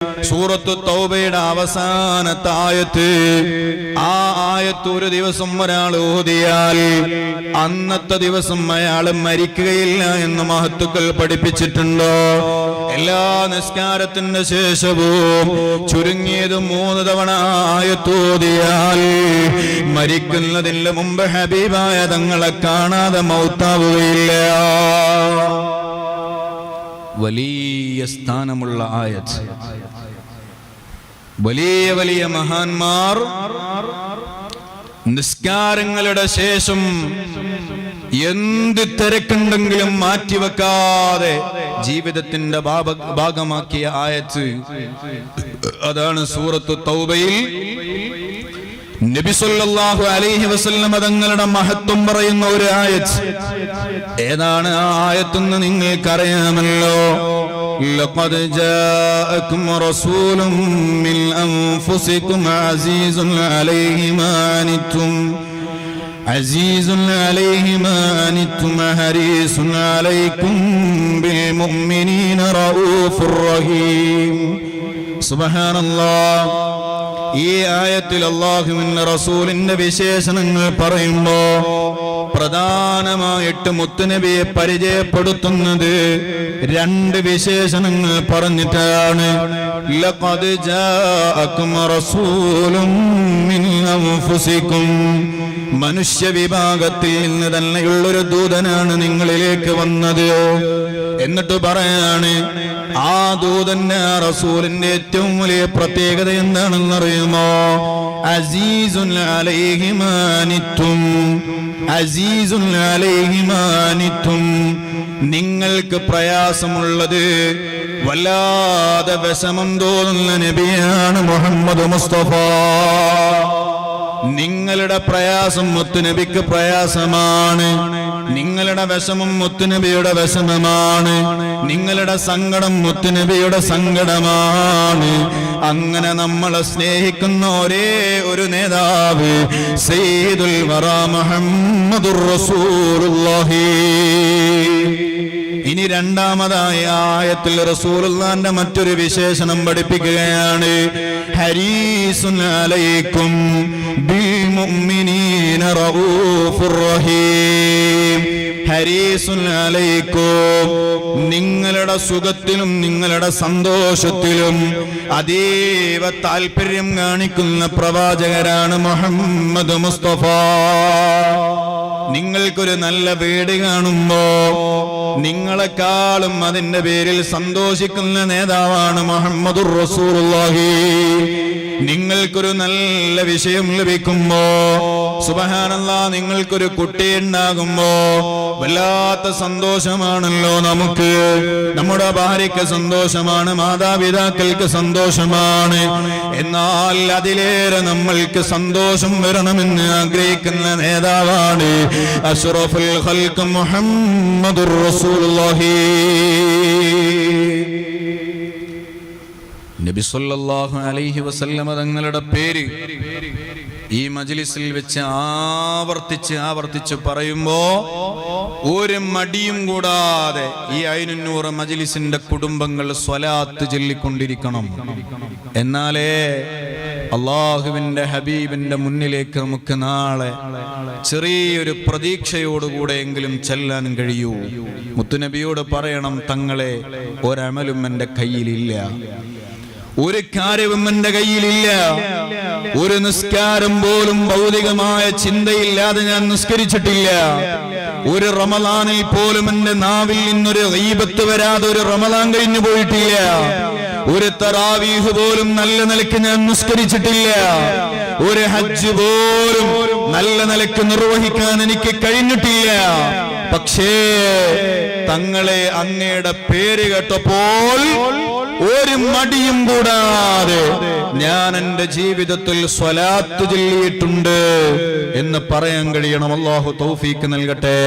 സൂറത്തു തൗബയുടെ അവസാനത്തെ ആയത്ത്. ആ ആയത്ത് ഒരു ദിവസം ഒരാൾ ഓതിയാൽ അന്നത്തെ ദിവസം അയാൾ മരിക്കുകയില്ല എന്ന് മഹത്തുക്കൾ പഠിപ്പിച്ചിട്ടുണ്ടോ? എല്ലാ നിസ്കാരത്തിന്റെ ശേഷവും ചുരുങ്ങിയത് 3 തവണ ആയത്ത് ഓതിയാൽ മരിക്കുന്നതിന് മുമ്പ് ഹബീബായ തങ്ങളെ കാണാതെ മൗത്താവുകയില്ല. വലിയ സ്ഥാനമുള്ള ആയത്ത്. വലിയ വലിയ മഹാന്മാർ നിസ്കാരങ്ങളുടെ ശേഷം എന്ത് തിരക്കുണ്ടെങ്കിലും മാറ്റിവെക്കാതെ ജീവിതത്തിന്റെ ഭാഗമാക്കിയ ആയത്ത് അതാണ് സൂറത്തു തൗബയിൽ നബി സല്ലല്ലാഹു അലൈഹി വസല്ലം തങ്ങളുടെ മഹത്വം പറയുന്ന ഒരു ആയത്ത്. ഏതാണ് ആ ആയത്തെന്ന് നിങ്ങൾക്കറിയാമല്ലോ. ലഖദ് ജാഅകും റസൂലും മിൻ അൻഫുസികും അസീസുൻ അലൈഹി മാ അനിതും ഹരീസുൻ അലൈക്കും ബിൽ മുഅ്മിനീന റഊഫുർ റഹീം. സുബ്ഹാനല്ലാഹ്. ഈ ആയത്തിൽ അല്ലാഹുവിന്റെ റസൂലിന്റെ വിശേഷണങ്ങൾ പറയുമ്പോ പ്രധാനമായിട്ട് മുത്തുനബിയെ പരിചയപ്പെടുത്തുന്നത് 2 വിശേഷണങ്ങൾ പറഞ്ഞിട്ടാണ്. ലഖദ് ജാഅകും റസൂലും മിൻ അൻഫുസികും, മനുഷ്യ വിഭാഗത്തിൽ നിന്ന് തന്നെയുള്ളൊരു ദൂതനാണ് നിങ്ങളിലേക്ക് വന്നത്. എന്നിട്ട് പറയാണ് ആ ദൂതന്റെ റസൂലിന്റെ ഏറ്റവും വലിയ പ്രത്യേകത എന്താണെന്നറിയുമോ? അസീസുൻ അലൈഹി മാ അനിതും, അസീസുൻ അലൈഹി മാ അനിതും, നിങ്ങൾക്ക് പ്രയാസമുള്ളത് വല്ലാതെ വിഷമം തോന്നുന്ന നബിയാണ് മുഹമ്മദ് മുസ്തഫ. നിങ്ങളുടെ പ്രയാസം മുത്തുനബിക്ക് പ്രയാസമാണ്, നിങ്ങളുടെ വിഷമം മുത്തുനബിയുടെ വിഷമമാണ്, നിങ്ങളുടെ സങ്കടം മുത്തുനബിയുടെ സങ്കടമാണ്. അങ്ങനെ നമ്മളെ സ്നേഹിക്കുന്ന ഒരേ ഒരു നേതാവ് സയ്യിദുൽ വറാ മുഹമ്മദുർ റസൂലുള്ളാഹി. ഇനി രണ്ടാമതായ ആയത്തിൽ റസൂലുള്ളാഹിന്റെ മറ്റൊരു വിശേഷണം പഠിപ്പിക്കുകയാണ്. ഹരീസുൻ അലൈക്കും ബിൽ മുഅ്മിനീന റഊഫുർ റഹീം. ഹരീസുൻ അലൈക്കും, നിങ്ങളുടെ സുഖത്തിലും നിങ്ങളുടെ സന്തോഷത്തിലും അതീവ താല്പര്യം കാണിക്കുന്ന പ്രവാചകരാണ് മുഹമ്മദ് മുസ്തഫ. നിങ്ങൾക്കൊരു നല്ല വീട് കാണുമ്പോ നിങ്ങളെക്കാളും അതിന്റെ പേരിൽ സന്തോഷിക്കുന്ന നേതാവാണ് മുഹമ്മദുർ റസൂലുള്ളാഹി. നിങ്ങൾക്കൊരു നല്ല വിഷയം ലഭിക്കുമ്പോ, സുബ്ഹാനല്ലാഹ്, നിങ്ങൾക്കൊരു കുട്ടി ഉണ്ടാകുമ്പോ വല്ലാത്ത സന്തോഷമാണല്ലോ നമുക്ക്. നമ്മുടെ ഭാര്യയ്ക്ക് സന്തോഷമാണ്, മാതാപിതാക്കൾക്ക് സന്തോഷമാണ്. എന്നാൽ അതിലേറെ നമ്മൾക്ക് സന്തോഷം വരണമെന്ന് ആഗ്രഹിക്കുന്ന നേതാവാണ് അഷ്റഫുൽ ഖൽഖ് മുഹമ്മദുർ റസൂലുള്ളാഹി. നബി സല്ലല്ലാഹു അലൈഹി വസല്ലം തങ്ങളുടെ പേര് ഈ മജ്ലിസിൽ വെച്ച് ആവർത്തിച്ച് പറയുമ്പോ ഒരു മടിയും കൂടാതെ ഈ ഐനുന്നൂർ മജ്ലിസിന്റെ കുടുംബങ്ങൾ സ്വലാത്ത് ചൊല്ലിക്കൊണ്ടിരിക്കണം. എന്നാലേ അള്ളാഹുവിന്റെ ഹബീബിന്റെ മുന്നിലേക്ക് നമുക്ക് നാളെ ചെറിയൊരു പ്രതീക്ഷയോടുകൂടെയെങ്കിലും ചെല്ലാൻ കഴിയൂ. മുത്തുനബിയോട് പറയണം, തങ്ങളെ ഒരമലും എന്റെ കയ്യിലില്ല, ഒരു കാര്യവും എന്റെ കയ്യിലില്ല, ഒരു നിസ്കാരം പോലും ഭൗതികമായ ചിന്തയില്ലാതെ ഞാൻ നിസ്കരിച്ചിട്ടില്ല. ഒരു റമളാനിൽ പോലും എന്റെ നാവിൽ നിന്നൊരു ഗീബത്ത് വരാതെ ഒരു റമളാൻ കഴിഞ്ഞു പോയിട്ടില്ല. ഒരു തറാവീഹ് പോലും നല്ല നിലയ്ക്ക് ഞാൻ നിസ്കരിച്ചിട്ടില്ല. ഒരു ഹജ്ജ് പോലും നല്ല നിലയ്ക്ക് നിർവഹിക്കാൻ എനിക്ക് കഴിഞ്ഞിട്ടില്ല. പക്ഷേ തങ്ങളെ അങ്ങയുടെ പേര് കേട്ടപ്പോൾ ഒരു മടിയും കൂടാതെ ഞാൻ എന്റെ ജീവിതത്തിൽ സ്വലാത്ത് ചൊല്ലിയിട്ടുണ്ട് എന്ന് പറയാൻ കഴിയണം. അല്ലാഹു തൗഫീക്ക് നൽകട്ടെ.